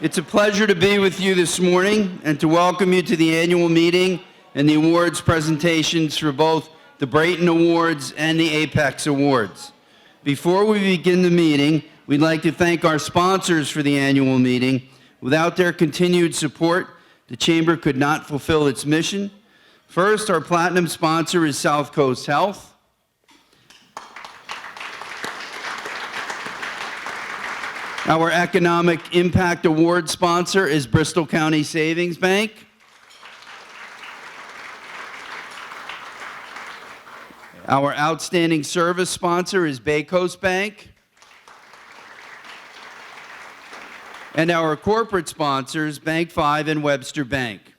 It's a pleasure to be with you this morning and to welcome you to the annual meeting and the awards presentations for both the Brayton Awards and the Apex Awards. Before we begin the meeting, we'd like to thank our sponsors for the annual meeting. Without their continued support, the Chamber could not fulfill its mission. First, our platinum sponsor is SouthCoast Health. Our Economic Impact Award sponsor is Bristol County Savings Bank. Our Outstanding Service sponsor is Bay Coast Bank. And our corporate sponsors, Bank 5 and Webster Bank.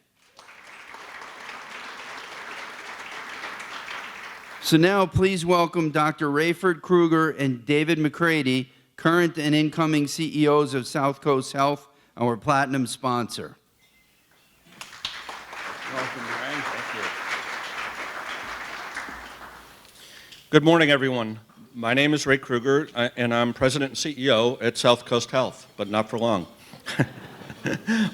So now please welcome Dr. Rayford Kruger and David McCready, current and incoming CEOs of SouthCoast Health, our platinum sponsor. Welcome, Ray. Thank you. Good morning, everyone. My name is Ray Kruger, and I'm President and CEO at SouthCoast Health, but not for long.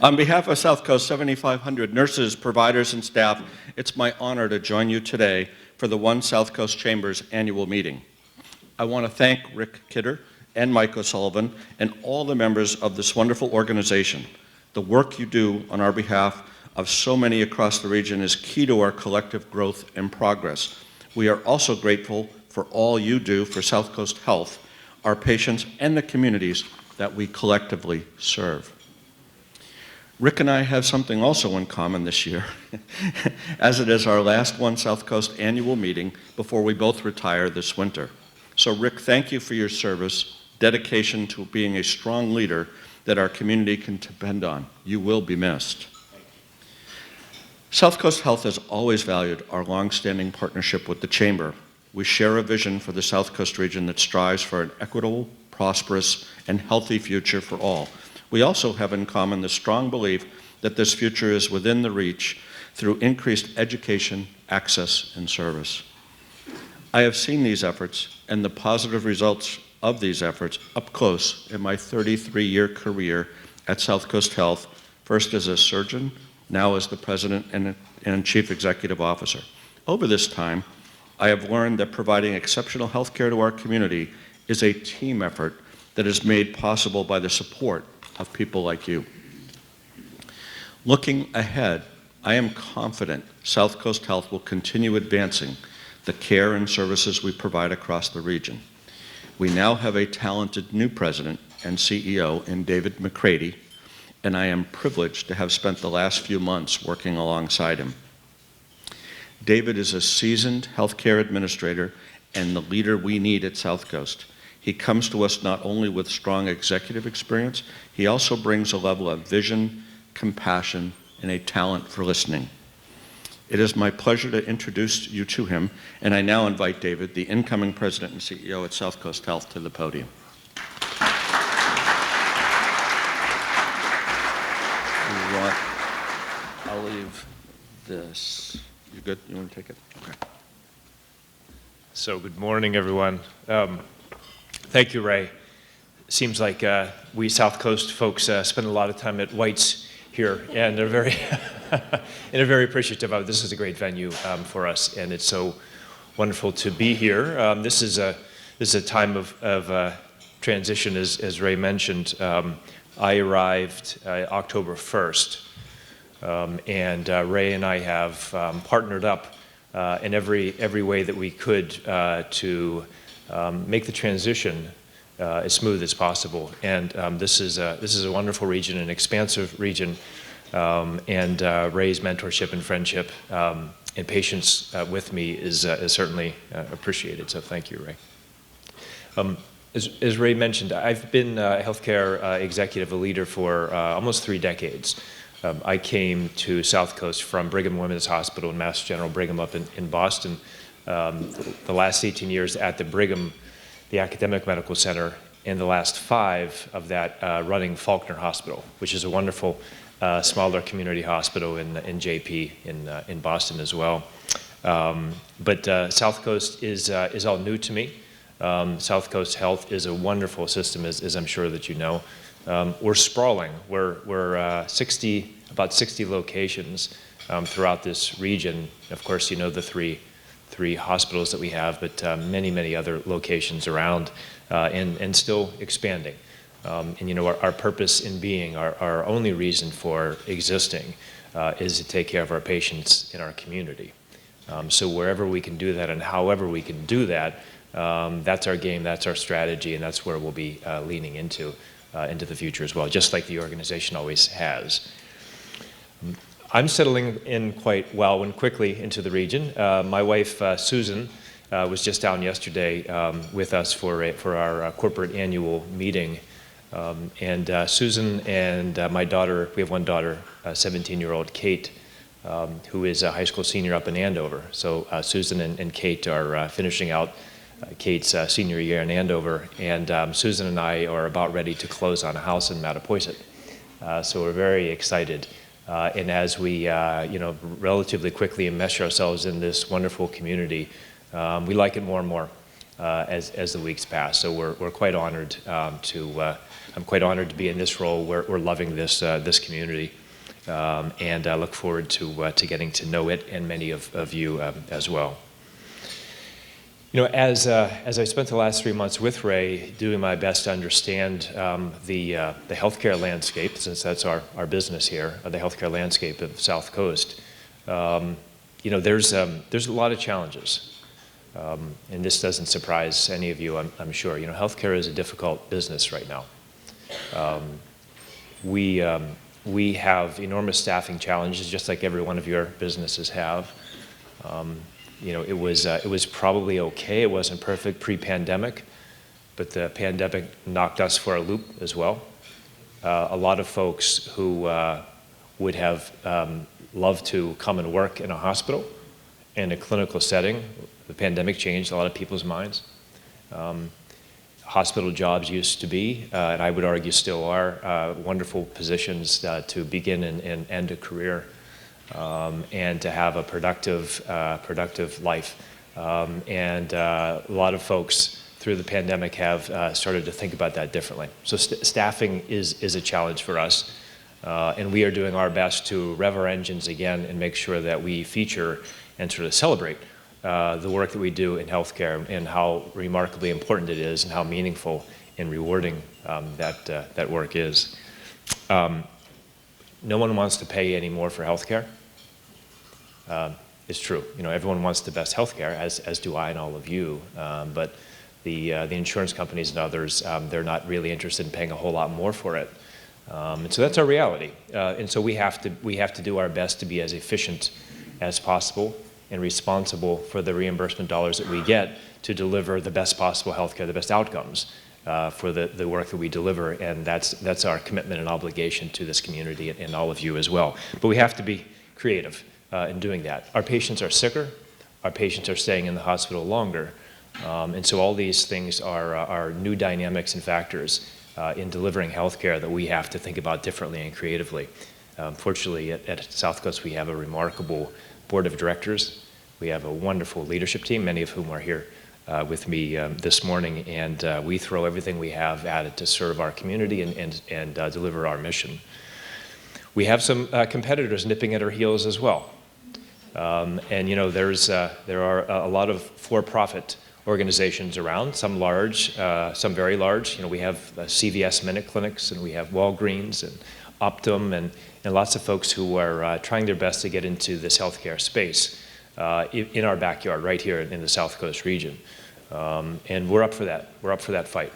On behalf of SouthCoast 7,500 nurses, providers, and staff, it's my honor to join you today for the One SouthCoast Chamber's annual meeting. I want to thank Rick Kidder and Mike O'Sullivan, and all the members of this wonderful organization. The work you do on our behalf of so many across the region is key to our collective growth and progress. We are also grateful for all you do for SouthCoast Health, our patients, and the communities that we collectively serve. Rick and I have something also in common this year, as it is our last One SouthCoast annual meeting before we both retire this winter. So Rick, thank you for your service, dedication to being a strong leader that our community can depend on. You will be missed. SouthCoast Health has always valued our long-standing partnership with the Chamber. We share a vision for the South Coast region that strives for an equitable, prosperous, and healthy future for all. We also have in common the strong belief that this future is within the reach through increased education, access, and service. I have seen these efforts and the positive results of these efforts up close in my 33-year career at SouthCoast Health, first as a surgeon, now as the President and Chief Executive Officer. Over this time, I have learned that providing exceptional health care to our community is a team effort that is made possible by the support of people like you. Looking ahead, I am confident SouthCoast Health will continue advancing the care and services we provide across the region. We now have a talented new president and CEO in David McCready, and I am privileged to have spent the last few months working alongside him. David is a seasoned healthcare administrator and the leader we need at SouthCoast. He comes to us not only with strong executive experience, he also brings a level of vision, compassion, and a talent for listening. It is my pleasure to introduce you to him, and I now invite David, the incoming President and CEO at SouthCoast Health, to the podium. I'll leave this. You good? You want to take it? Okay. So good morning, everyone. Thank you, Ray. Seems like we South Coast folks spend a lot of time at White's here, and are very, and are very appreciative of it. This is a great venue for us, and it's so wonderful to be here. This is a time of transition, as Ray mentioned. I arrived October 1st, and Ray and I have partnered up in every way that we could to make the transition as smooth as possible. And this is a wonderful region, an expansive region, and Ray's mentorship and friendship and patience with me is certainly appreciated. So thank you, Ray. As Ray mentioned, I've been a healthcare executive, a leader for almost 3 decades. I came to SouthCoast from Brigham Women's Hospital and Mass General Brigham up in Boston. The last 18 years at the Brigham, the Academic Medical Center, and the last 5 of that running Faulkner Hospital, which is a wonderful smaller community hospital in JP in Boston as well. But SouthCoast is all new to me. SouthCoast Health is a wonderful system, as I'm sure that you know. We're sprawling. We're about 60 locations throughout this region. Of course, you know the three hospitals that we have, but many other locations around, and still expanding. And you know, our purpose in being, our only reason for existing, is to take care of our patients in our community. So wherever we can do that and however we can do that, that's our game, that's our strategy, and that's where we'll be leaning into the future as well, just like the organization always has. I'm settling in quite well and quickly into the region. My wife, Susan, was just down yesterday with us for our corporate annual meeting. And Susan and my daughter, we have one daughter, 17-year-old Kate, who is a high school senior up in Andover. So Susan and Kate are finishing out Kate's senior year in Andover, and Susan and I are about ready to close on a house in Mattapoisett. So we're very excited. And as we, relatively quickly enmesh ourselves in this wonderful community, we like it more and more as the weeks pass. So we're quite honored I'm quite honored to be in this role. We're loving this community, and I look forward to getting to know it and many of you as well. You know, as I spent the last 3 months with Ray, doing my best to understand the healthcare landscape, since that's our business here, the healthcare landscape of SouthCoast. There's a lot of challenges, and this doesn't surprise any of you, I'm sure. You know, healthcare is a difficult business right now. We have enormous staffing challenges, just like every one of your businesses have. It was probably okay. It wasn't perfect pre-pandemic, but the pandemic knocked us for a loop as well. A lot of folks who would have loved to come and work in a hospital, in a clinical setting, the pandemic changed a lot of people's minds. Hospital jobs used to be, and I would argue still are, wonderful positions to begin and end a career. And to have a productive life. And a lot of folks through the pandemic have started to think about that differently. So staffing is a challenge for us. And we are doing our best to rev our engines again and make sure that we feature and sort of celebrate the work that we do in healthcare and how remarkably important it is and how meaningful and rewarding that work is. No one wants to pay any more for healthcare. It's true. You know, everyone wants the best healthcare, as do I and all of you. But the insurance companies and others, they're not really interested in paying a whole lot more for it. And so that's our reality. And so we have to do our best to be as efficient as possible and responsible for the reimbursement dollars that we get to deliver the best possible healthcare, the best outcomes for the work that we deliver. And that's our commitment and obligation to this community and all of you as well. But we have to be creative in doing that. Our patients are sicker. Our patients are staying in the hospital longer. And so all these things are new dynamics and factors in delivering healthcare that we have to think about differently and creatively. Fortunately, at SouthCoast, we have a remarkable board of directors. We have a wonderful leadership team, many of whom are here with me this morning, and we throw everything we have at it to serve our community and deliver our mission. We have some competitors nipping at our heels as well. And you know, there are a lot of for-profit organizations around, some large, some very large. You know, we have CVS Minute Clinics, and we have Walgreens and Optum, and lots of folks who are trying their best to get into this healthcare space in our backyard, right here in the SouthCoast region. And we're up for that. We're up for that fight.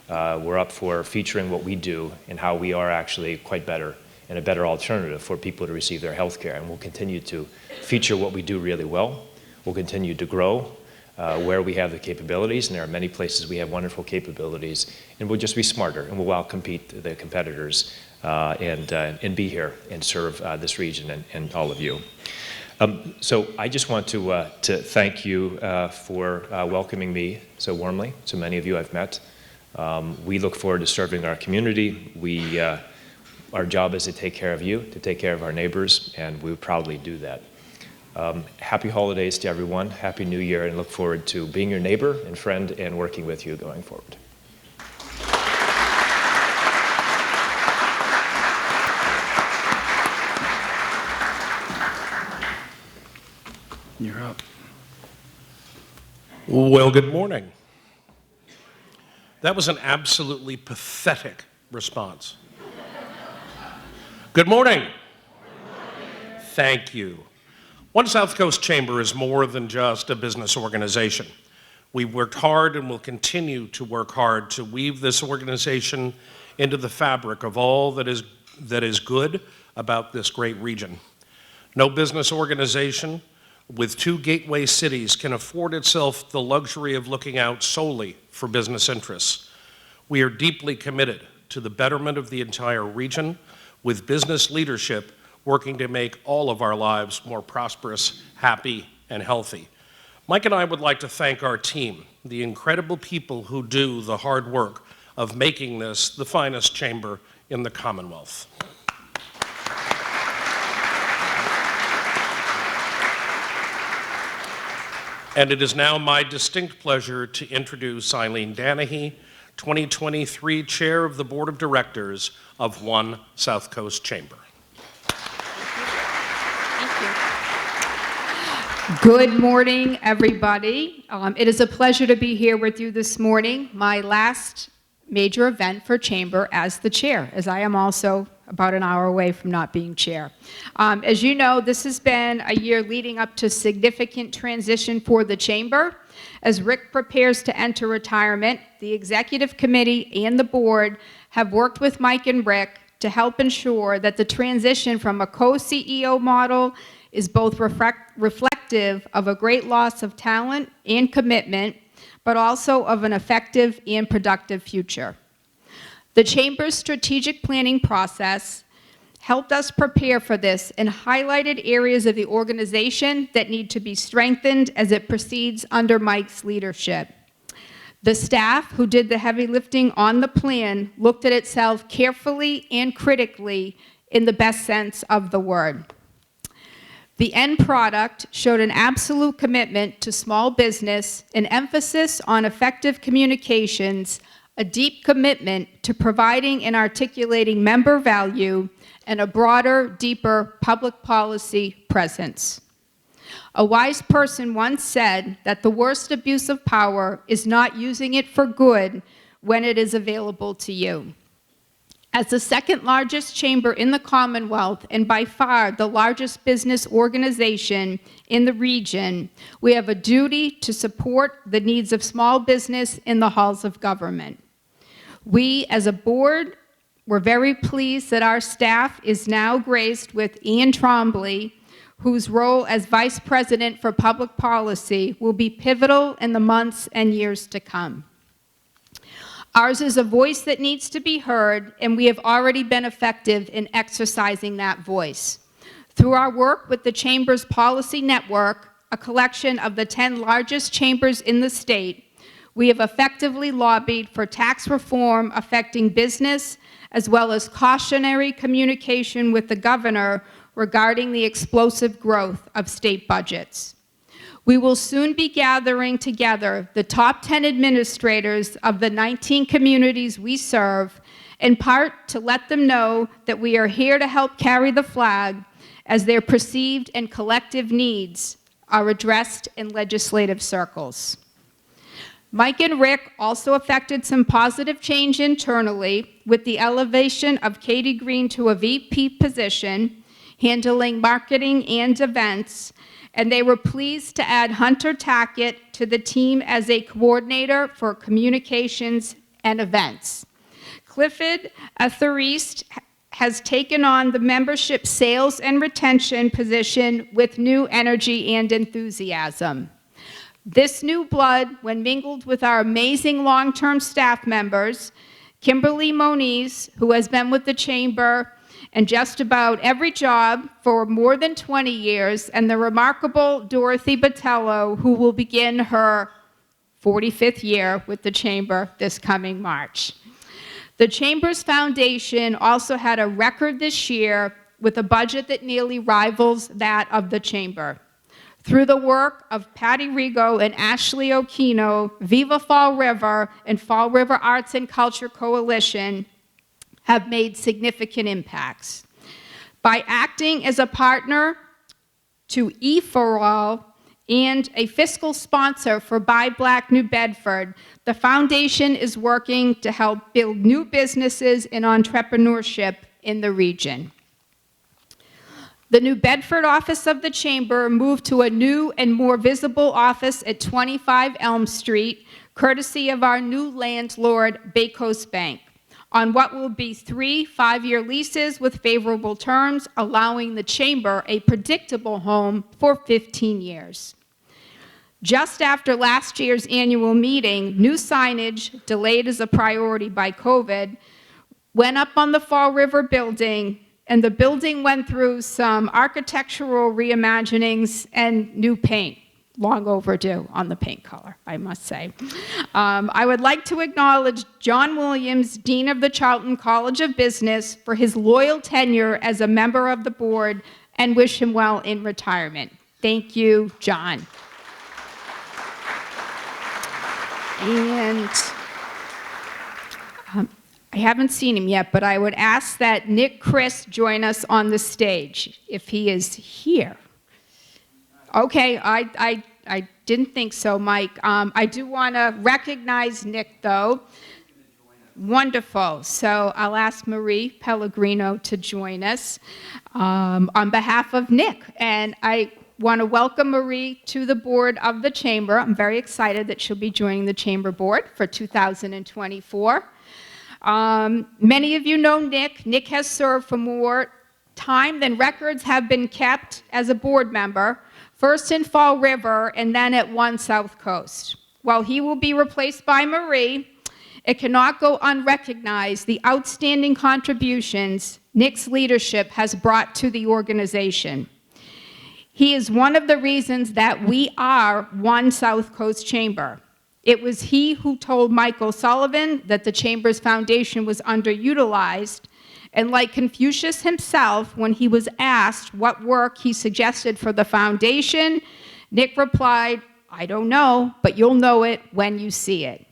We're up for featuring what we do and how we are actually quite better and a better alternative for people to receive their health care. And we'll continue to feature what we do really well. We'll continue to grow where we have the capabilities, and there are many places we have wonderful capabilities, and we'll just be smarter, and we'll outcompete the competitors and be here and serve this region and all of you. So I just want to thank you for welcoming me so warmly. So many of you I've met. We look forward to serving our community. Our job is to take care of you, to take care of our neighbors, and we proudly do that. Happy holidays to everyone. Happy New Year, and look forward to being your neighbor and friend and working with you going forward. You're up. Well, good morning. That was an absolutely pathetic response. Good morning. Thank you. One South Coast Chamber is more than just a business organization. We've worked hard and will continue to work hard to weave this organization into the fabric of all that is good about this great region. No business organization with two gateway cities can afford itself the luxury of looking out solely for business interests. We are deeply committed to the betterment of the entire region, with business leadership working to make all of our lives more prosperous, happy, and healthy. Mike and I would like to thank our team, the incredible people who do the hard work of making this the finest chamber in the Commonwealth. And it is now my distinct pleasure to introduce Eileen Danahy, 2023 Chair of the Board of Directors of One South Coast Chamber. Good morning, everybody. It is a pleasure to be here with you this morning, my last major event for Chamber as the chair, as I am also about an hour away from not being chair. As you know, this has been a year leading up to significant transition for the Chamber. As Rick prepares to enter retirement, the Executive Committee and the Board have worked with Mike and Rick to help ensure that the transition from a co-CEO model is both reflective of a great loss of talent and commitment, but also of an effective and productive future. The Chamber's strategic planning process helped us prepare for this and highlighted areas of the organization that need to be strengthened as it proceeds under Mike's leadership. The staff who did the heavy lifting on the plan looked at itself carefully and critically in the best sense of the word. The end product showed an absolute commitment to small business, an emphasis on effective communications, a deep commitment to providing and articulating member value, and a broader, deeper public policy presence. A wise person once said that the worst abuse of power is not using it for good when it is available to you. As the second largest chamber in the Commonwealth and by far the largest business organization in the region, we have a duty to support the needs of small business in the halls of government. We, as a board, we're very pleased that our staff is now graced with Ian Trombley, whose role as Vice President for Public Policy will be pivotal in the months and years to come. Ours is a voice that needs to be heard, and we have already been effective in exercising that voice. Through our work with the Chamber's Policy Network, a collection of the 10 largest chambers in the state, we have effectively lobbied for tax reform affecting business, as well as cautionary communication with the governor regarding the explosive growth of state budgets. We will soon be gathering together the top 10 administrators of the 19 communities we serve, in part to let them know that we are here to help carry the flag as their perceived and collective needs are addressed in legislative circles. Mike and Rick also effected some positive change internally with the elevation of Katie Green to a VP position, handling marketing and events, and they were pleased to add Hunter Tackett to the team as a coordinator for communications and events. Clifford Atherist has taken on the membership sales and retention position with new energy and enthusiasm. This new blood, when mingled with our amazing long-term staff members, Kimberly Moniz, who has been with the Chamber and just about every job for more than 20 years, and the remarkable Dorothy Botello, who will begin her 45th year with the Chamber this coming March. The Chamber's foundation also had a record this year with a budget that nearly rivals that of the Chamber. Through the work of Patty Rigo and Ashley Okino, Viva Fall River and Fall River Arts and Culture Coalition have made significant impacts. By acting as a partner to E4All and a fiscal sponsor for Buy Black New Bedford, the foundation is working to help build new businesses and entrepreneurship in the region. The New Bedford office of the Chamber moved to a new and more visible office at 25 Elm Street, courtesy of our new landlord, Baycoast Bank, on what will be 3 5-year leases with favorable terms, allowing the Chamber a predictable home for 15 years. Just after last year's annual meeting, new signage, delayed as a priority by COVID, went up on the Fall River building, and the building went through some architectural reimaginings and new paint. Long overdue on the paint color, I must say. I would like to acknowledge John Williams, Dean of the Charlton College of Business, for his loyal tenure as a member of the board and wish him well in retirement. Thank you, John. And I haven't seen him yet, but I would ask that Nick Chris join us on the stage, if he is here. Okay, I didn't think so, Mike. I do want to recognize Nick, though. Wonderful. So I'll ask Marie Pellegrino to join us on behalf of Nick. And I want to welcome Marie to the board of the Chamber. I'm very excited that she'll be joining the Chamber board for 2024. Many of you know Nick. Nick has served for more time than records have been kept as a board member, first in Fall River and then at One SouthCoast. While he will be replaced by Marie, it cannot go unrecognized the outstanding contributions Nick's leadership has brought to the organization. He is one of the reasons that we are One SouthCoast Chamber. It was he who told Michael Sullivan that the Chamber's foundation was underutilized, and like Confucius himself, when he was asked what work he suggested for the foundation, Nick replied, "I don't know, but you'll know it when you see it."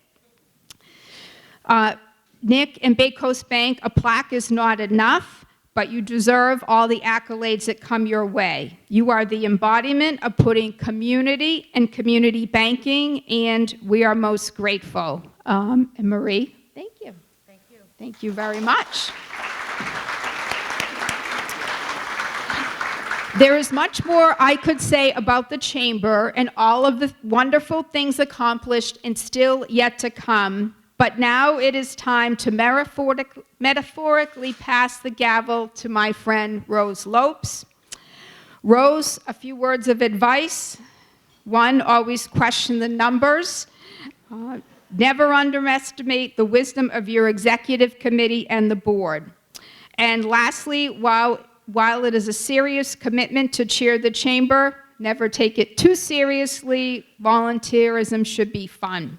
Nick and Baycoast Bank, a plaque is not enough, but you deserve all the accolades that come your way. You are the embodiment of putting community and community banking, and we are most grateful. And Marie, thank you. Thank you. Thank you very much. There is much more I could say about the Chamber and all of the wonderful things accomplished and still yet to come, but now it is time to metaphorically pass the gavel to my friend Rose Lopes. Rose, a few words of advice. One, always question the numbers. Never underestimate the wisdom of your executive committee and the board. And lastly, while it is a serious commitment to chair the Chamber, never take it too seriously. Volunteerism should be fun.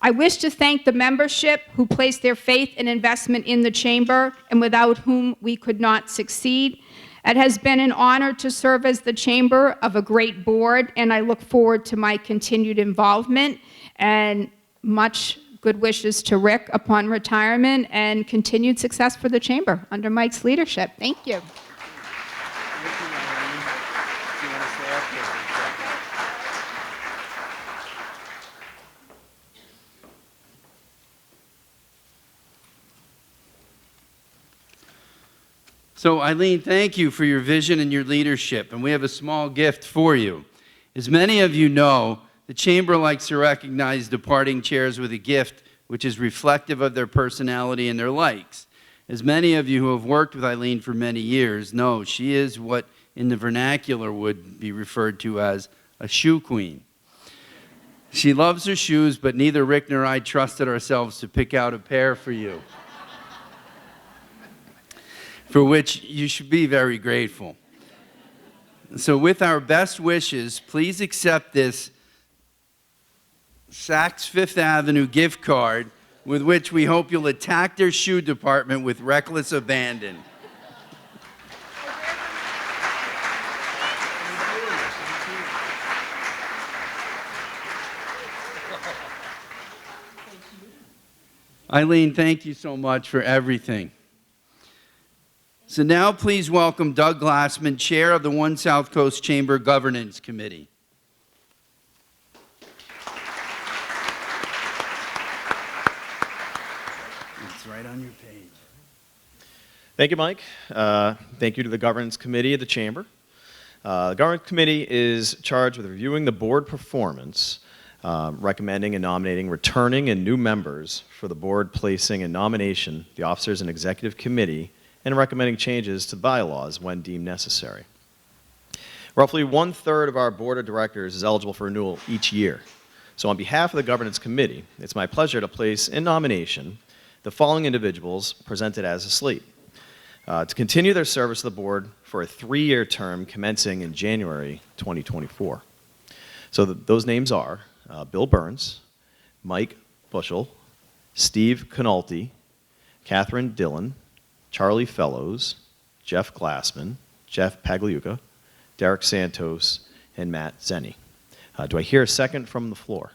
I wish to thank the membership who placed their faith and investment in the Chamber and without whom we could not succeed. It has been an honor to serve as the Chamber of a great board, and I look forward to my continued involvement, and much good wishes to Rick upon retirement and continued success for the Chamber under Mike's leadership. Thank you. So Eileen, thank you for your vision and your leadership, and we have a small gift for you. As many of you know, the Chamber likes to recognize departing chairs with a gift which is reflective of their personality and their likes. As many of you who have worked with Eileen for many years know, she is what in the vernacular would be referred to as a shoe queen. She loves her shoes, but neither Rick nor I trusted ourselves to pick out a pair for you, for which you should be very grateful. So with our best wishes, please accept this Saks Fifth Avenue gift card with which we hope you'll attack their shoe department with reckless abandon. Eileen, thank you so much for everything. So now please welcome Doug Glassman, Chair of the One SouthCoast Chamber Governance Committee. right on your page. Thank you, Mike. Thank you to the Governance Committee of the Chamber. The Governance Committee is charged with reviewing the board performance, recommending and nominating returning and new members for the board, placing in nomination the officers and executive committee, and recommending changes to bylaws when deemed necessary. Roughly 1/3 of our board of directors is eligible for renewal each year. So on behalf of the Governance Committee, it's my pleasure to place in nomination the following individuals presented as a slate to continue their service to the board for a 3-year term commencing in January 2024. So those names are Bill Burns, Mike Bushell, Steve Canalti, Catherine Dillon, Charlie Fellows, Jeff Glassman, Jeff Pagliuca, Derek Santos, and Matt Zenny. Do I hear a second from the floor?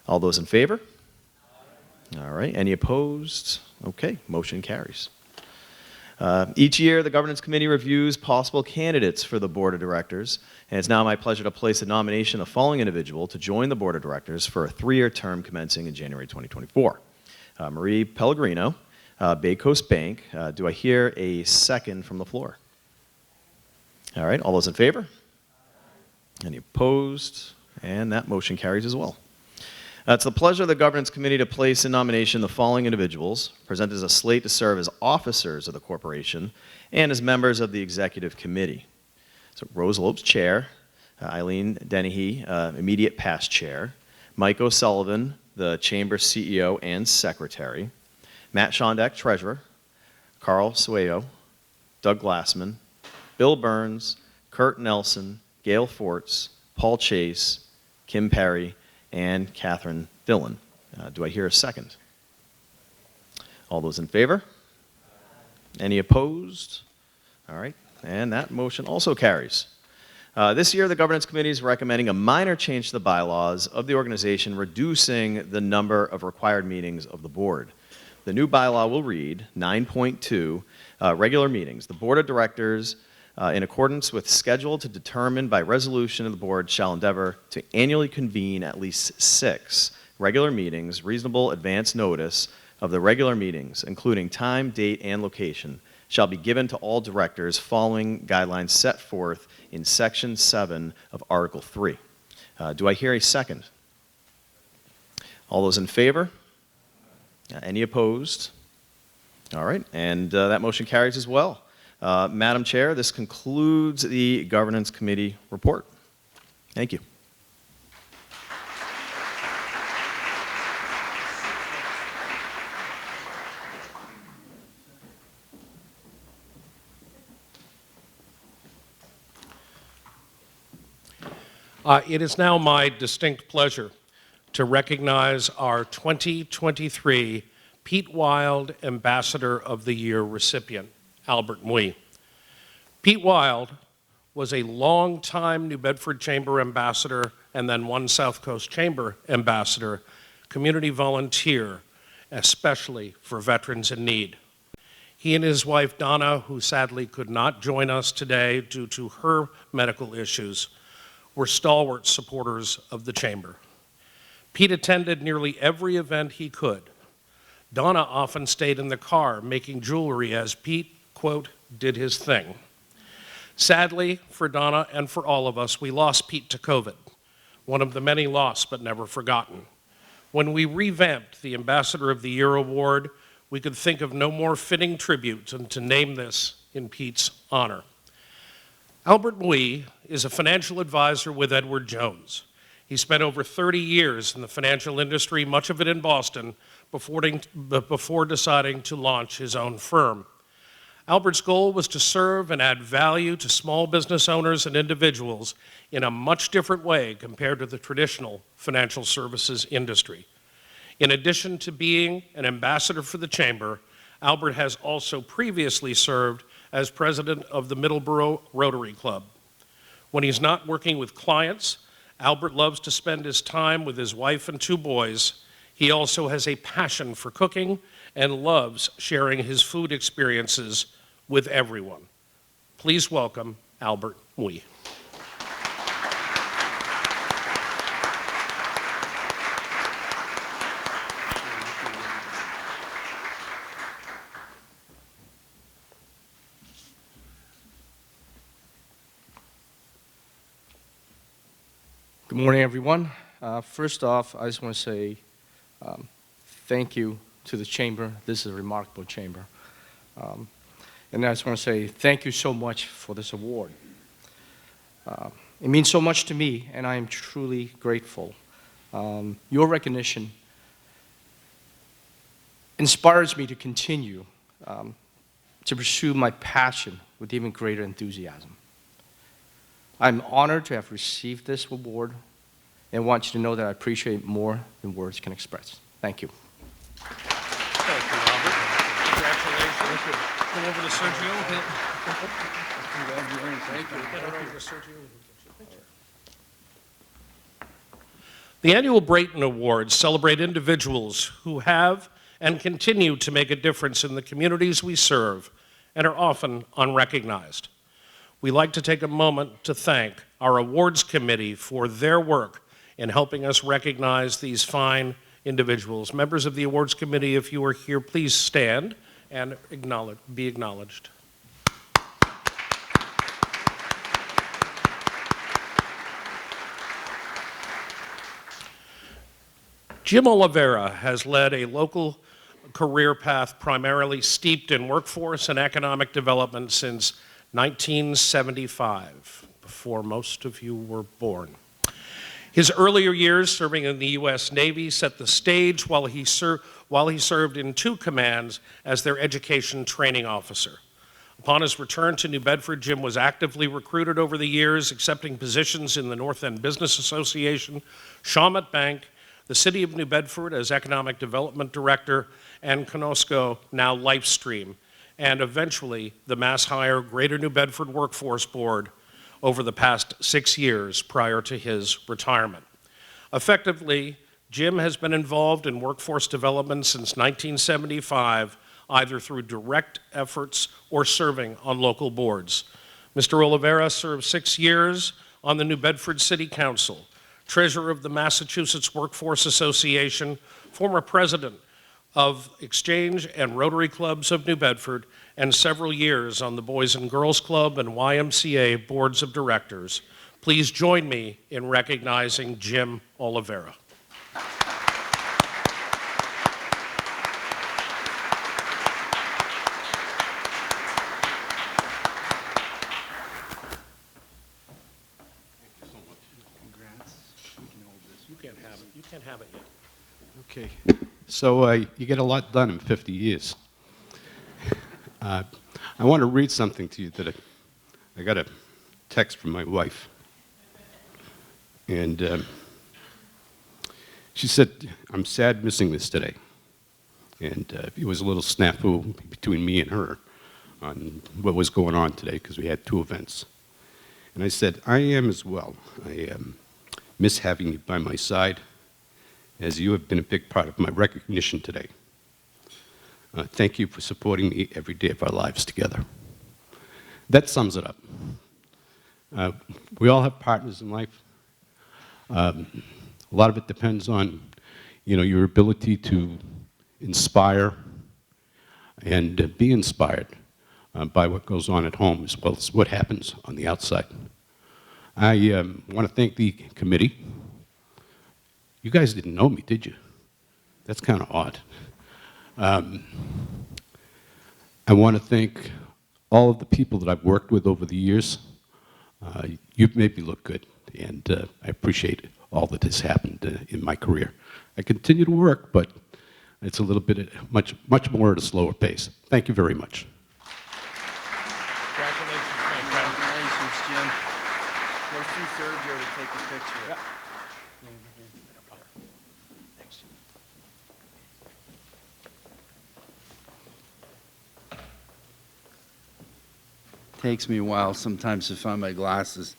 All those in favor? All right. Any opposed? Okay. Motion carries. Each year, the Governance Committee reviews possible candidates for the Board of Directors, and it's now my pleasure to place a nomination of the following individual to join the Board of Directors for a 3-year term commencing in January 2024. Marie Pellegrino, Bay Coast Bank. Do I hear a second from the floor? All right. All those in favor? Any opposed? And that motion carries as well. It's the pleasure of the Governance Committee to place in nomination the following individuals, presented as a slate to serve as officers of the corporation and as members of the Executive Committee. So Rose Lopes, Chair, Eileen Dennehy, immediate past Chair, Mike O'Sullivan, the Chamber CEO and Secretary, Matt Shondak, Treasurer, Carl Sueyo, Doug Glassman, Bill Burns, Kurt Nelson, Gail Forts, Paul Chase, Kim Perry, and Catherine Dillon. Do I hear a second? All those in favor? Any opposed? All right, and that motion also carries. This year, the Governance Committee is recommending a minor change to the bylaws of the organization, reducing the number of required meetings of the board. The new bylaw will read 9.2, regular meetings. The Board of Directors, in accordance with schedule to determine by resolution of the board, shall endeavor to annually convene at least 6 regular meetings, reasonable advance notice of the regular meetings, including time, date, and location, shall be given to all directors following guidelines set forth in Section 7 of Article 3. Do I hear a second? All those in favor? Any opposed? All right, and that motion carries as well. Madam Chair, this concludes the Governance Committee report. Thank you. It is now my distinct pleasure to recognize our 2023 Pete Wild Ambassador of the Year recipient, Albert Mui. Pete Wild was a longtime New Bedford Chamber ambassador and then one South Coast Chamber ambassador, community volunteer, especially for veterans in need. He and his wife Donna, who sadly could not join us today due to her medical issues, were stalwart supporters of the Chamber. Pete attended nearly every event he could. Donna often stayed in the car making jewelry as Pete, quote, did his thing. Sadly, for Donna and for all of us, we lost Pete to COVID, one of the many lost but never forgotten. When we revamped the Ambassador of the Year award, we could think of no more fitting tribute than to name this in Pete's honor. Albert Mui is a financial advisor with Edward Jones. He spent over 30 years in the financial industry, much of it in Boston, before deciding to launch his own firm. Albert's goal was to serve and add value to small business owners and individuals in a much different way compared to the traditional financial services industry. In addition to being an ambassador for the Chamber, Albert has also previously served as president of the Middleborough Rotary Club. When he's not working with clients, Albert loves to spend his time with his wife and 2 boys. He also has a passion for cooking and loves sharing his food experiences with everyone. Please welcome Albert Mui. morning, everyone. First off, I just want to say thank you to the chamber. This is a remarkable chamber. And I just want to say thank you so much for this award. It means so much to me, and I am truly grateful. Your recognition inspires me to continue to pursue my passion with even greater enthusiasm. I'm honored to have received this award and want you to know that I appreciate more than words can express. Thank you. Thank you, Robert. Congratulations. Come over to Sergio. Head over to Sergio. The annual Brayton Awards celebrate individuals who have and continue to make a difference in the communities we serve and are often unrecognized. We like to take a moment to thank our awards committee for their work in helping us recognize these fine individuals. Members of the awards committee, if you are here, please stand and be acknowledged. Jim Oliveira has led a local career path primarily steeped in workforce and economic development since 1975, before most of you were born. His earlier years serving in the U.S. Navy set the stage while he served in 2 commands as their education training officer. Upon his return to New Bedford, Jim was actively recruited over the years, accepting positions in the North End Business Association, Shawmut Bank, the City of New Bedford as Economic Development Director, and Conosco, now Lifestream, and eventually the MassHire Greater New Bedford Workforce Board over the past 6 years prior to his retirement. Effectively, Jim has been involved in workforce development since 1975, either through direct efforts or serving on local boards. Mr. Oliveira served 6 years on the New Bedford City Council, treasurer of the Massachusetts Workforce Association, former president of Exchange and Rotary Clubs of New Bedford, and several years on the Boys and Girls Club and YMCA boards of directors. Please join me in recognizing Jim Oliveira. You can't have it yet. Okay, so you get a lot done in 50 years. I want to read something to you that I got a text from my wife. And she said, "I'm sad missing this today." And it was a little snafu between me and her on what was going on today because we had 2 events. And I said, "I am as well. I miss having you by my side, as you have been a big part of my recognition today. Thank you for supporting me every day of our lives together." That sums it up. We all have partners in life. A lot of it depends on, your ability to inspire and be inspired by what goes on at home as well as what happens on the outside. I want to thank the committee. You guys didn't know me, did you? That's kind of odd. I want to thank all of the people that I've worked with over the years. You've made me look good, and I appreciate all that has happened in my career. I continue to work, but it's a little bit, much more at a slower pace. Thank you very much. Congratulations, Jim. Go through Sergio to take a picture. Yeah. Takes me a while sometimes to find my glasses.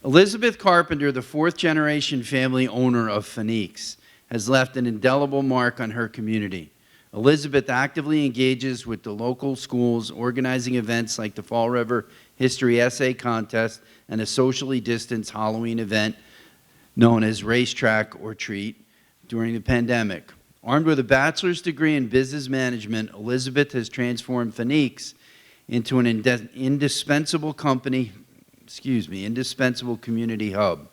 Elizabeth Carpenter, the 4th-generation family owner of Phoenix, has left an indelible mark on her community. Elizabeth actively engages with the local schools, organizing events like the Fall River History Essay Contest and a socially distanced Halloween event known as Racetrack or Treat during the pandemic. Armed with a bachelor's degree in business management, Elizabeth has transformed Phoenix into an indispensable community hub.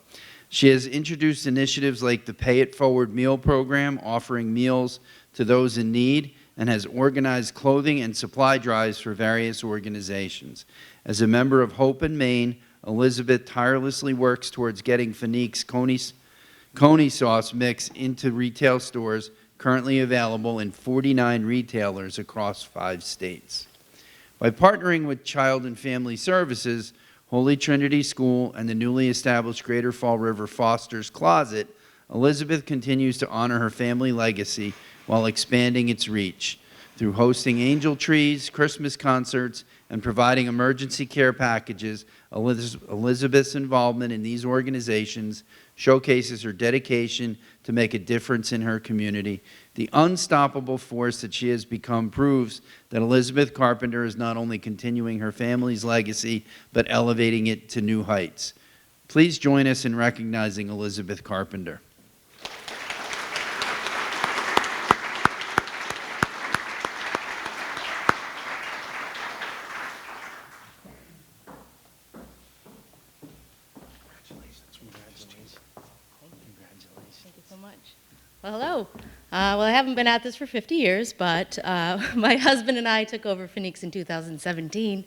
She has introduced initiatives like the Pay It Forward meal program, offering meals to those in need, and has organized clothing and supply drives for various organizations. As a member of Hope in Maine, Elizabeth tirelessly works towards getting Fanique's Coney sauce mix into retail stores, currently available in 49 retailers across 5 states. By partnering with Child and Family Services, Holy Trinity School, and the newly established Greater Fall River Foster's Closet, Elizabeth continues to honor her family legacy while expanding its reach. Through hosting angel trees, Christmas concerts, and providing emergency care packages, Elizabeth's involvement in these organizations showcases her dedication to make a difference in her community. The unstoppable force that she has become proves that Elizabeth Carpenter is not only continuing her family's legacy, but elevating it to new heights. Please join us in recognizing Elizabeth Carpenter. Thank you so much. Well, hello. Well, I haven't been at this for 50 years, but my husband and I took over Phoenix in 2017,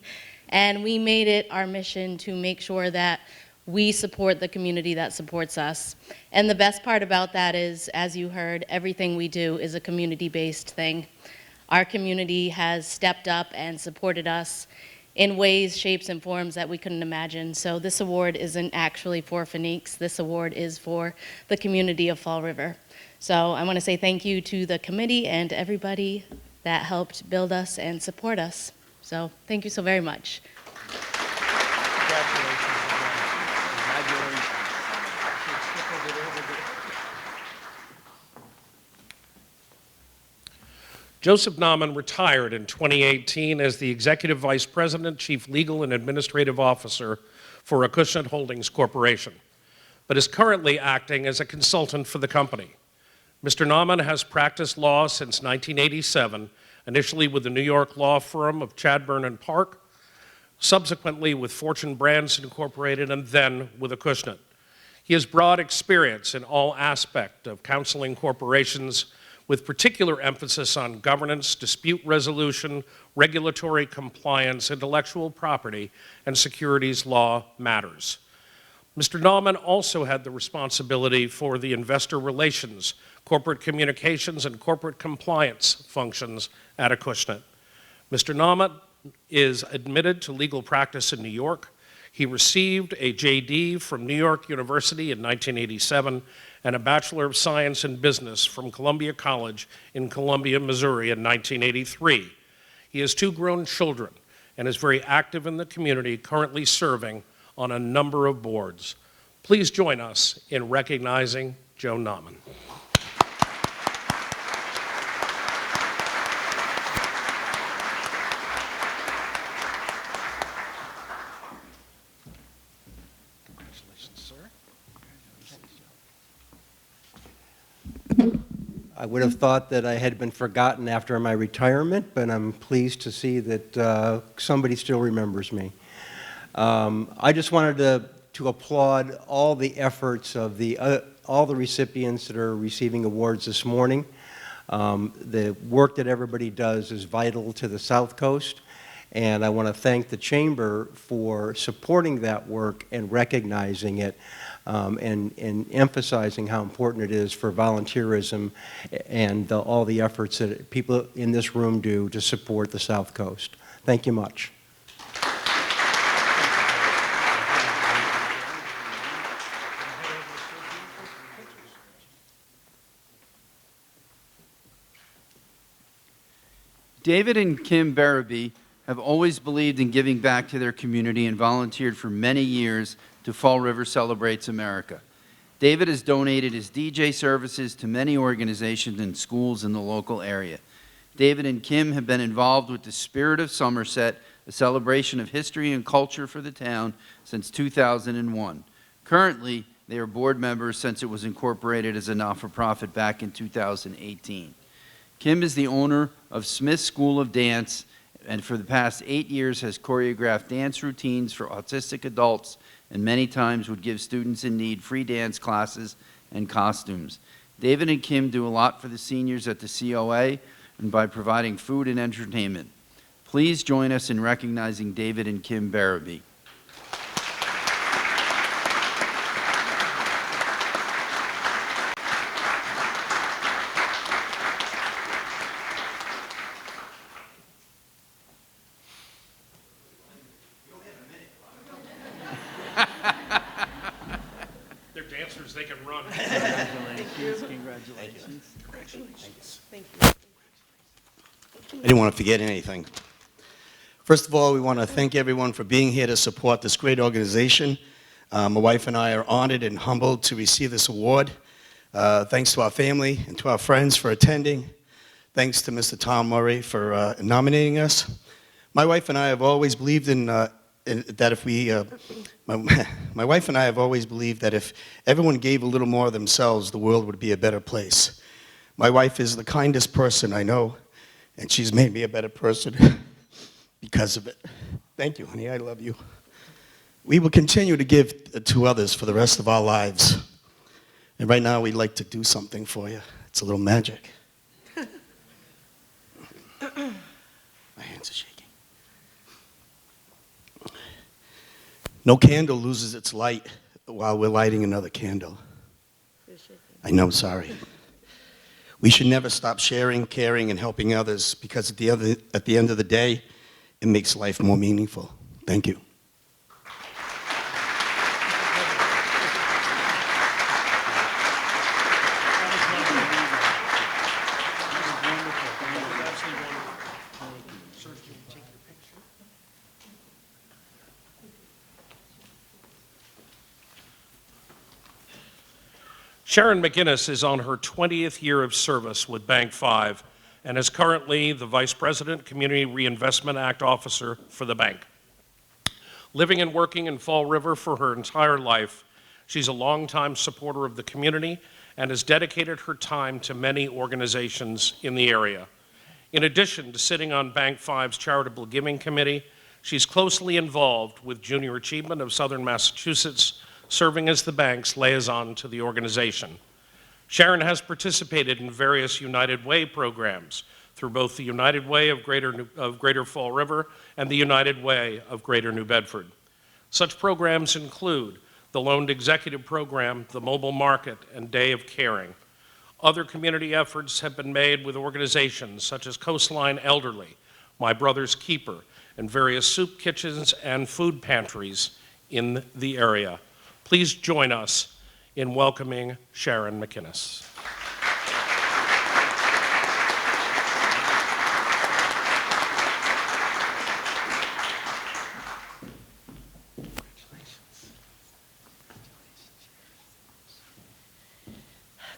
and we made it our mission to make sure that we support the community that supports us. And the best part about that is, as you heard, everything we do is a community-based thing. Our community has stepped up and supported us in ways, shapes, and forms that we couldn't imagine. So this award isn't actually for Phoenix. This award is for the community of Fall River. So I want to say thank you to the committee and everybody that helped build us and support us. So thank you so very much. Joseph Nauman retired in 2018 as the Executive Vice President, Chief Legal and Administrative Officer for Acushnet Holdings Corporation, but is currently acting as a consultant for the company. Mr. Nauman has practiced law since 1987, initially with the New York law firm of Chadbourne and Park, subsequently with Fortune Brands Incorporated, and then with Acushnet. He has broad experience in all aspects of counseling corporations, with particular emphasis on governance, dispute resolution, regulatory compliance, intellectual property, and securities law matters. Mr. Nauman also had the responsibility for the investor relations, corporate communications, and corporate compliance functions at Acushnet. Mr. Nauman is admitted to legal practice in New York. He received a JD from New York University in 1987 and a Bachelor of Science in Business from Columbia College in Columbia, Missouri in 1983. He has 2 grown children and is very active in the community, currently serving on a number of boards. Please join us in recognizing Joe Nauman. I would have thought that I had been forgotten after my retirement, but I'm pleased to see that somebody still remembers me. I just wanted to applaud all the efforts of all the recipients that are receiving awards this morning. The work that everybody does is vital to the South Coast, and I want to thank the Chamber for supporting that work and recognizing it. And emphasizing how important it is for volunteerism and all the efforts that people in this room do to support the South Coast. Thank you much. David and Kim Barabee have always believed in giving back to their community and volunteered for many years to Fall River Celebrates America. David has donated his DJ services to many organizations and schools in the local area. David and Kim have been involved with the Spirit of Somerset, a celebration of history and culture for the town, since 2001. Currently, they are board members since it was incorporated as a not-for-profit back in 2018. Kim is the owner of Smith School of Dance, and for the past 8 years has choreographed dance routines for autistic adults and many times would give students in need free dance classes and costumes. David and Kim do a lot for the seniors at the COA and by providing food and entertainment. Please join us in recognizing David and Kim Barabee. They're dancers, they can run. Congratulations. Thank you. I didn't want to forget anything. First of all, we want to thank everyone for being here to support this great organization. My wife and I are honored and humbled to receive this award. Thanks to our family and to our friends for attending. Thanks to Mr. Tom Murray for nominating us. My wife and I have always believed my wife and I have always believed that if everyone gave a little more of themselves, the world would be a better place. My wife is the kindest person I know, and she's made me a better person because of it. Thank you, honey. I love you. We will continue to give to others for the rest of our lives. And right now, we'd like to do something for you. It's a little magic. My hands are shaking. No candle loses its light while we're lighting another candle. I know, sorry. We should never stop sharing, caring, and helping others because at the end of the day, it makes life more meaningful. Thank you. Sharon McInnes is on her 20th year of service with Bank 5 and is currently the Vice President, Community Reinvestment Act Officer for the bank. Living and working in Fall River for her entire life, she's a longtime supporter of the community and has dedicated her time to many organizations in the area. In addition to sitting on Bank 5's Charitable Giving Committee, she's closely involved with Junior Achievement of Southern Massachusetts, serving as the bank's liaison to the organization. Sharon has participated in various United Way programs through both the United Way of Greater Fall River and the United Way of Greater New Bedford. Such programs include the Loaned Executive Program, the Mobile Market, and Day of Caring. Other community efforts have been made with organizations such as Coastline Elderly, My Brother's Keeper, and various soup kitchens and food pantries in the area. Please join us in welcoming Sharon McInnes.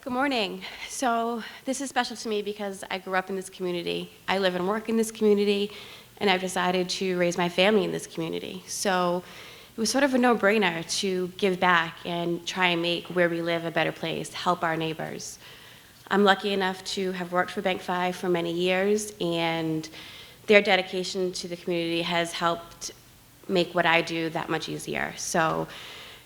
Good morning. So this is special to me because I grew up in this community. I live and work in this community, and I've decided to raise my family in this community. So it was sort of a no-brainer to give back and try and make where we live a better place, help our neighbors. I'm lucky enough to have worked for Bank 5 for many years, and their dedication to the community has helped make what I do that much easier. So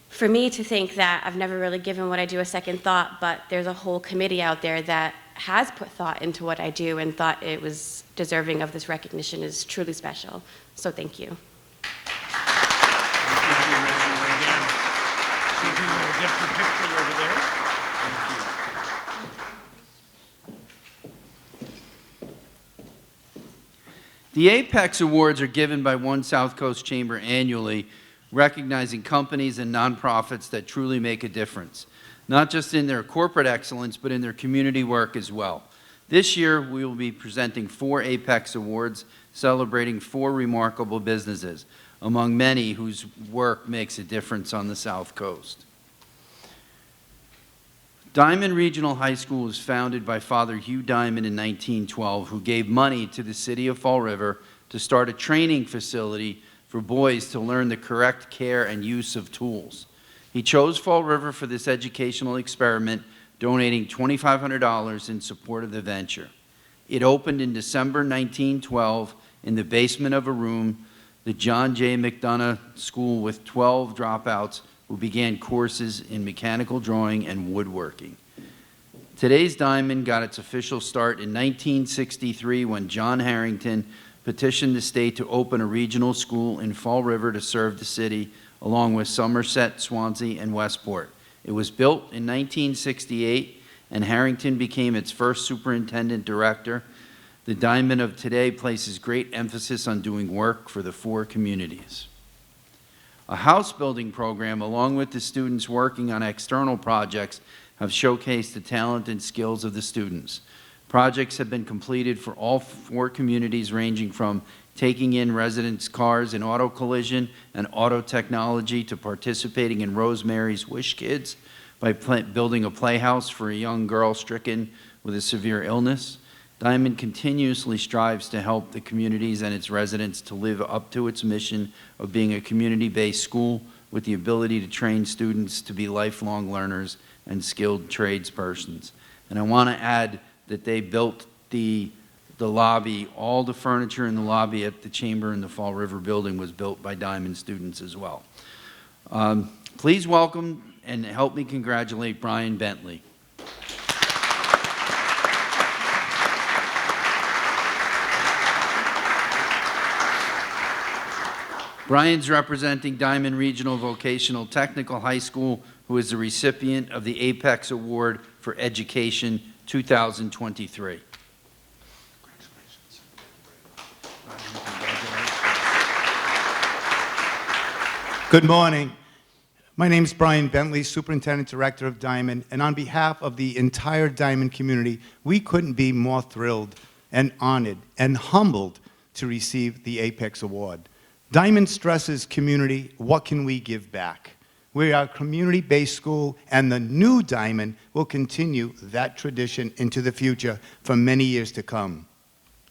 for me to think that I've never really given what I do a second thought, but there's a whole committee out there that has put thought into what I do and thought it was deserving of this recognition is truly special. So thank you. The Apex Awards are given by One South Coast Chamber annually, recognizing companies and nonprofits that truly make a difference, not just in their corporate excellence, but in their community work as well. This year, we will be presenting 4 Apex Awards, celebrating 4 remarkable businesses, among many whose work makes a difference on the South Coast. Diamond Regional High School was founded by Father Hugh Diamond in 1912, who gave money to the city of Fall River to start a training facility for boys to learn the correct care and use of tools. He chose Fall River for this educational experiment, donating $2,500 in support of the venture. It opened in December 1912 in the basement of a room the John J. McDonough School with 12 dropouts who began courses in mechanical drawing and woodworking. Today's diamond got its official start in 1963 when John Harrington petitioned the state to open a regional school in Fall River to serve the city, along with Somerset, Swansea, and Westport. It was built in 1968, and Harrington became its first superintendent director. The diamond of today places great emphasis on doing work for the 4 communities. A house building program, along with the students working on external projects, have showcased the talent and skills of the students. Projects have been completed for all 4 communities, ranging from taking in residents' cars in auto collision and auto technology to participating in Rosemary's Wish Kids by building a playhouse for a young girl stricken with a severe illness. Diamond continuously strives to help the communities and its residents to live up to its mission of being a community-based school with the ability to train students to be lifelong learners and skilled tradespersons. And I want to add that they built the lobby, all the furniture in the lobby at the Chamber in the Fall River building was built by Diamond students as well. Please welcome and help me congratulate Brian Bentley. Brian's representing Diamond Regional Vocational Technical High School, who is the recipient of the Apex Award for Education 2023. Good morning. My name is Brian Bentley, Superintendent Director of Diamond, and on behalf of the entire Diamond community, we couldn't be more thrilled and honored and humbled to receive the Apex Award. Diamond stresses community, what can we give back? We are a community-based school, and the new Diamond will continue that tradition into the future for many years to come.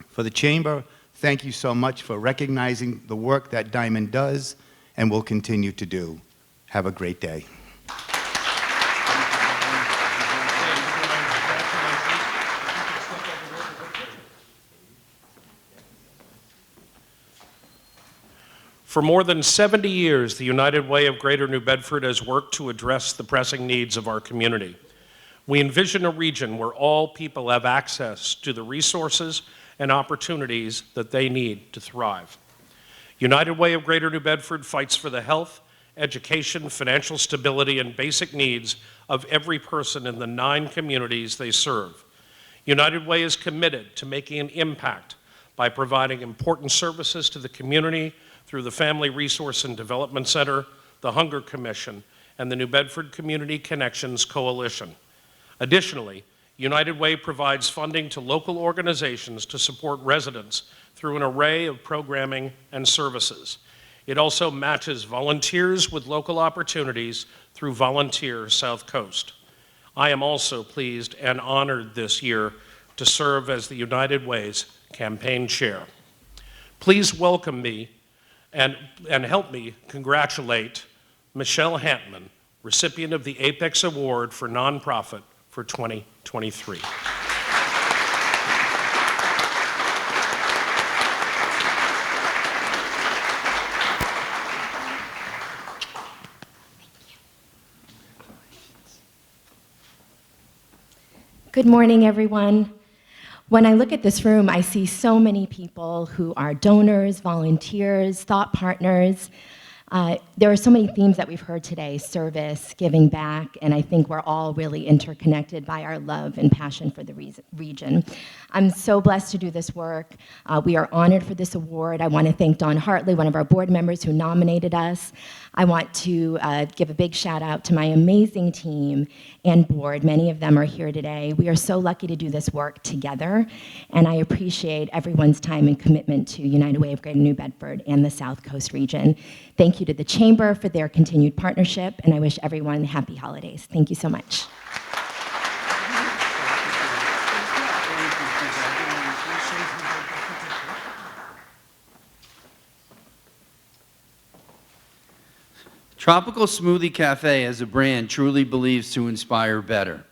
For the Chamber, thank you so much for recognizing the work that Diamond does and will continue to do. Have a great day. For more than 70 years, the United Way of Greater New Bedford has worked to address the pressing needs of our community. We envision a region where all people have access to the resources and opportunities that they need to thrive. United Way of Greater New Bedford fights for the health, education, financial stability, and basic needs of every person in the 9 communities they serve. United Way is committed to making an impact by providing important services to the community through the Family Resource and Development Center, the Hunger Commission, and the New Bedford Community Connections Coalition. Additionally, United Way provides funding to local organizations to support residents through an array of programming and services. It also matches volunteers with local opportunities through Volunteer SouthCoast. I am also pleased and honored this year to serve as the United Way's campaign chair. Please welcome me and help me congratulate Michelle Hantman, recipient of the Apex Award for Nonprofit for 2023. Good morning, everyone. When I look at this room, I see so many people who are donors, volunteers, thought partners. There are so many themes that we've heard today: service, giving back, and I think we're all really interconnected by our love and passion for the region. I'm so blessed to do this work. We are honored for this award. I want to thank Dawn Hartley, one of our board members who nominated us. I want to give a big shout out to my amazing team and board. Many of them are here today. We are so lucky to do this work together, and I appreciate everyone's time and commitment to United Way of Greater New Bedford and the South Coast region. Thank you to the Chamber for their continued partnership, and I wish everyone happy holidays. Thank you so much. Tropical Smoothie Cafe as a brand truly believes to inspire better.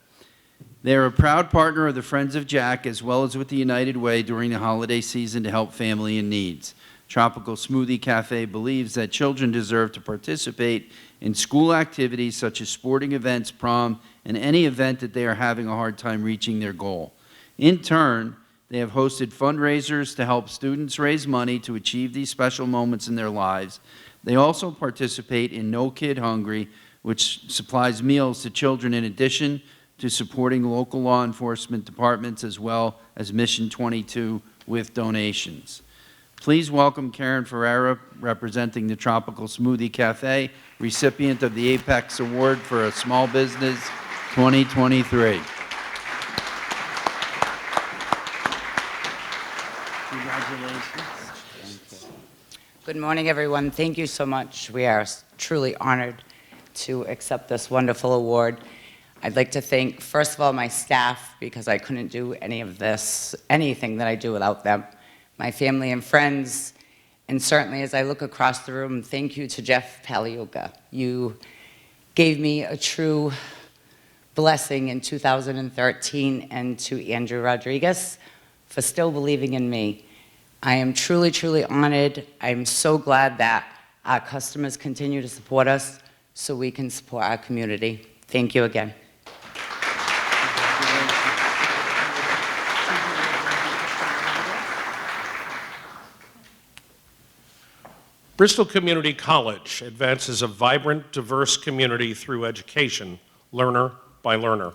They are a proud partner of the Friends of Jack as well as with the United Way during the holiday season to help family in needs. Tropical Smoothie Cafe believes that children deserve to participate in school activities such as sporting events, prom, and any event that they are having a hard time reaching their goal. In turn, they have hosted fundraisers to help students raise money to achieve these special moments in their lives. They also participate in No Kid Hungry, which supplies meals to children in addition to supporting local law enforcement departments as well as Mission 22 with donations. Please welcome Karen Ferreira, representing the Tropical Smoothie Cafe, recipient of the Apex Award for a Small Business 2023. Congratulations. Good morning, everyone. Thank you so much. We are truly honored to accept this wonderful award. I'd like to thank, first of all, my staff, because I couldn't do any of this, anything that I do without them, my family and friends, and certainly as I look across the room, thank you to Jeff Pagliuca. You gave me a true blessing in 2013, and to Andrew Rodriguez for still believing in me. I am truly, truly honored. I'm so glad that our customers continue to support us so we can support our community. Thank you again. Bristol Community College advances a vibrant, diverse community through education, learner by learner.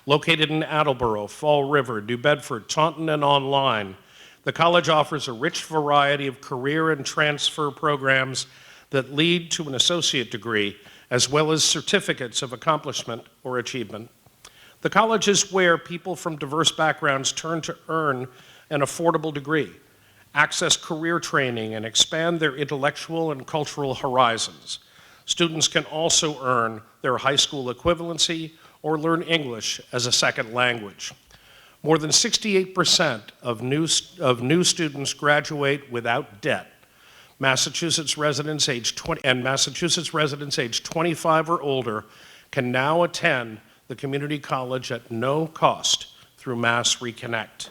Located in Attleboro, Fall River, New Bedford, Taunton, and online, the college offers a rich variety of career and transfer programs that lead to an associate degree, as well as certificates of accomplishment or achievement. The college is where people from diverse backgrounds turn to earn an affordable degree, access career training, and expand their intellectual and cultural horizons. Students can also earn their high school equivalency or learn English as a second language. More than 68% of new students graduate without debt. Massachusetts residents age 25 or older can now attend the community college at no cost through Mass Reconnect.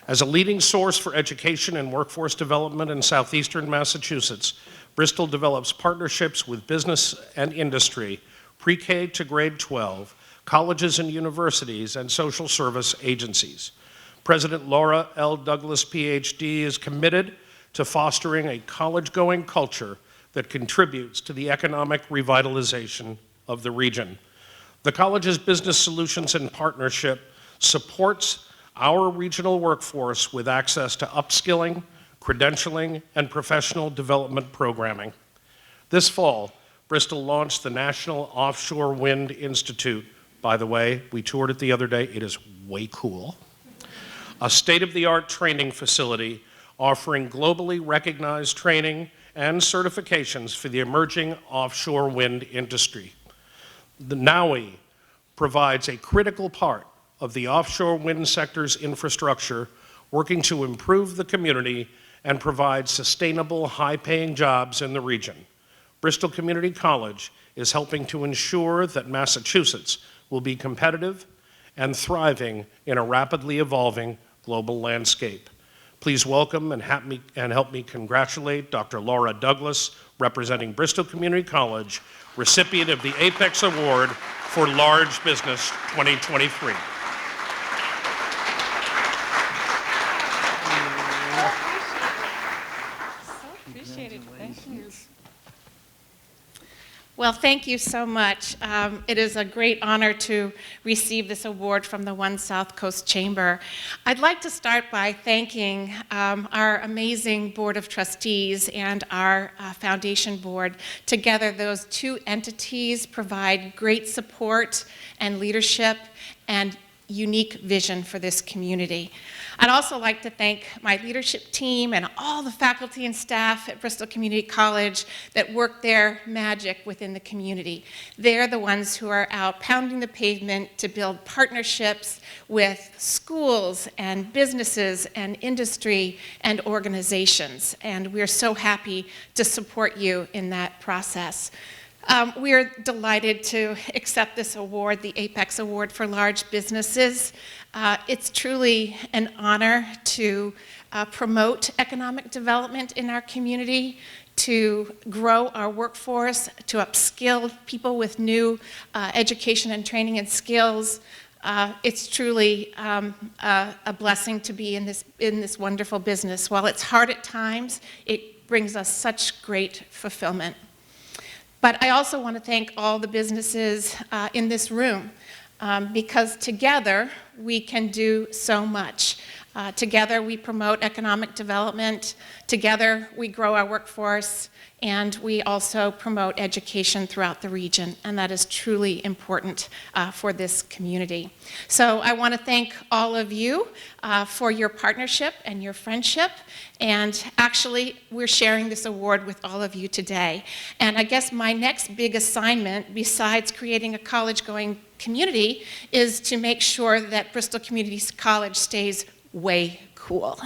As a leading source for education and workforce development in southeastern Massachusetts, Bristol develops partnerships with business and industry, pre-K to grade 12, colleges and universities, and social service agencies. President Laura L. Douglas, PhD, is committed to fostering a college-going culture that contributes to the economic revitalization of the region. The college's business solutions and partnership supports our regional workforce with access to upskilling, credentialing, and professional development programming. This fall, Bristol launched the National Offshore Wind Institute. By the way, we toured it the other day. It is way cool. A state-of-the-art training facility offering globally recognized training and certifications for the emerging offshore wind industry. The NAUI provides a critical part of the offshore wind sector's infrastructure, working to improve the community and provide sustainable, high-paying jobs in the region. Bristol Community College is helping to ensure that Massachusetts will be competitive and thriving in a rapidly evolving global landscape. Please welcome and help me congratulate Dr. Laura Douglas, representing Bristol Community College, recipient of the Apex Award for Large Business 2023. Well, thank you so much. It is a great honor to receive this award from the One South Coast Chamber. I'd like to start by thanking our amazing Board of Trustees and our Foundation Board. Together, those two entities provide great support and leadership and unique vision for this community. I'd also like to thank my leadership team and all the faculty and staff at Bristol Community College that work their magic within the community. They're the ones who are out pounding the pavement to build partnerships with schools and businesses and industry and organizations. And we're so happy to support you in that process. We are delighted to accept this award, the Apex Award for Large Businesses. It's truly an honor to promote economic development in our community, to grow our workforce, to upskill people with new education and training and skills. It's truly a blessing to be in this wonderful business. While it's hard at times, it brings us such great fulfillment. But I also want to thank all the businesses in this room because together we can do so much. Together we promote economic development, together we grow our workforce, and we also promote education throughout the region, and that is truly important for this community. So I want to thank all of you for your partnership and your friendship, and actually we're sharing this award with all of you today. And I guess my next big assignment, besides creating a college-going community, is to make sure that Bristol Community College stays way cool.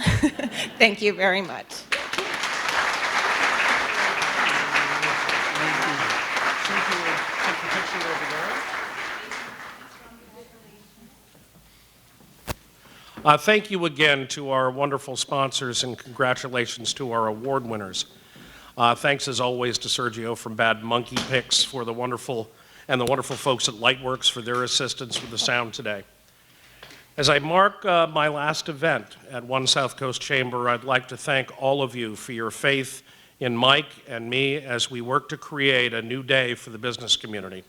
Thank you very much. Thank you again to our wonderful sponsors, and congratulations to our award winners. Thanks as always to Sergio from Bad Monkey Picks for the wonderful folks at Lightworks for their assistance with the sound today. As I mark my last event at One South Coast Chamber, I'd like to thank all of you for your faith in Mike and me as we work to create a new day for the business community.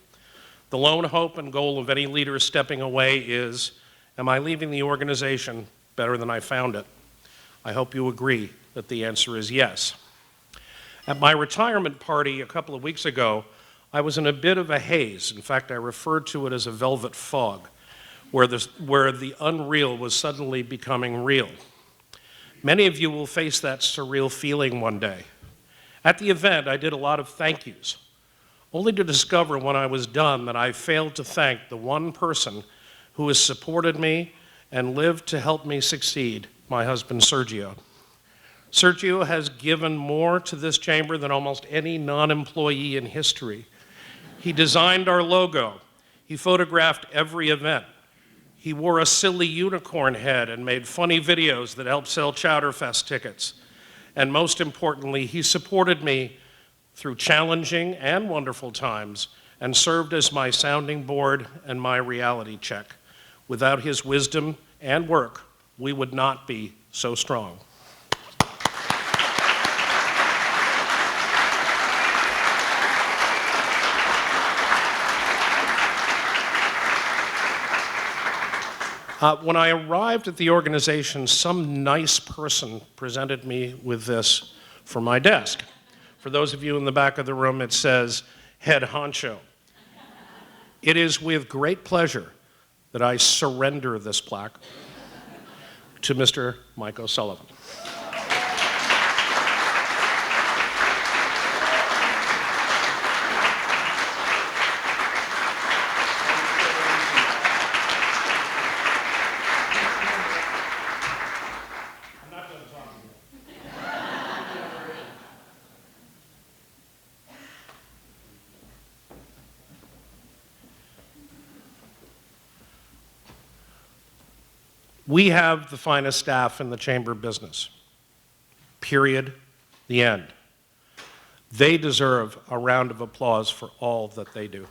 The lone hope and goal of any leader stepping away is, am I leaving the organization better than I found it? I hope you agree that the answer is yes. At my retirement party a couple of weeks ago, I was in a bit of a haze. In fact, I referred to it as a velvet fog, where the unreal was suddenly becoming real. Many of you will face that surreal feeling one day. At the event, I did a lot of thank yous, only to discover when I was done that I failed to thank the one person who has supported me and lived to help me succeed, my husband, Sergio. Sergio has given more to this chamber than almost any non-employee in history. He designed our logo. He photographed every event. He wore a silly unicorn head and made funny videos that helped sell Chowderfest tickets. And most importantly, he supported me through challenging and wonderful times and served as my sounding board and my reality check. Without his wisdom and work, we would not be so strong. When I arrived at the organization, some nice person presented me with this for my desk. For those of you in the back of the room, it says, Head Honcho. It is with great pleasure that I surrender this plaque to Mr. Mike O'Sullivan. We have the finest staff in the chamber business. Period. The end. They deserve a round of applause for all that they do.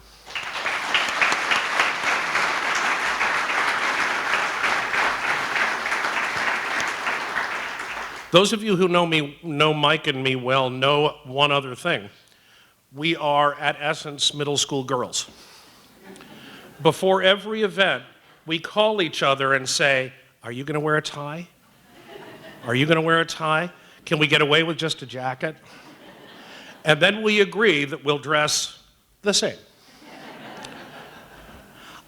Those of you who know Mike and me well know one other thing. We are, at essence, middle school girls. Before every event, we call each other and say, are you going to wear a tie? Are you going to wear a tie? Can we get away with just a jacket? And then we agree that we'll dress the same.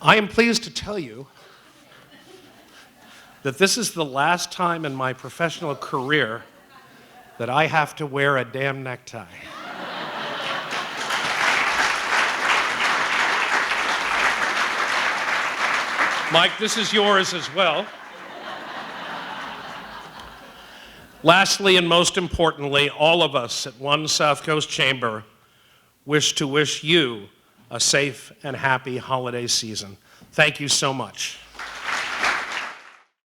I am pleased to tell you that this is the last time in my professional career that I have to wear a damn necktie. Mike, this is yours as well. Lastly, and most importantly, all of us at One South Coast Chamber wish you a safe and happy holiday season. Thank you so much.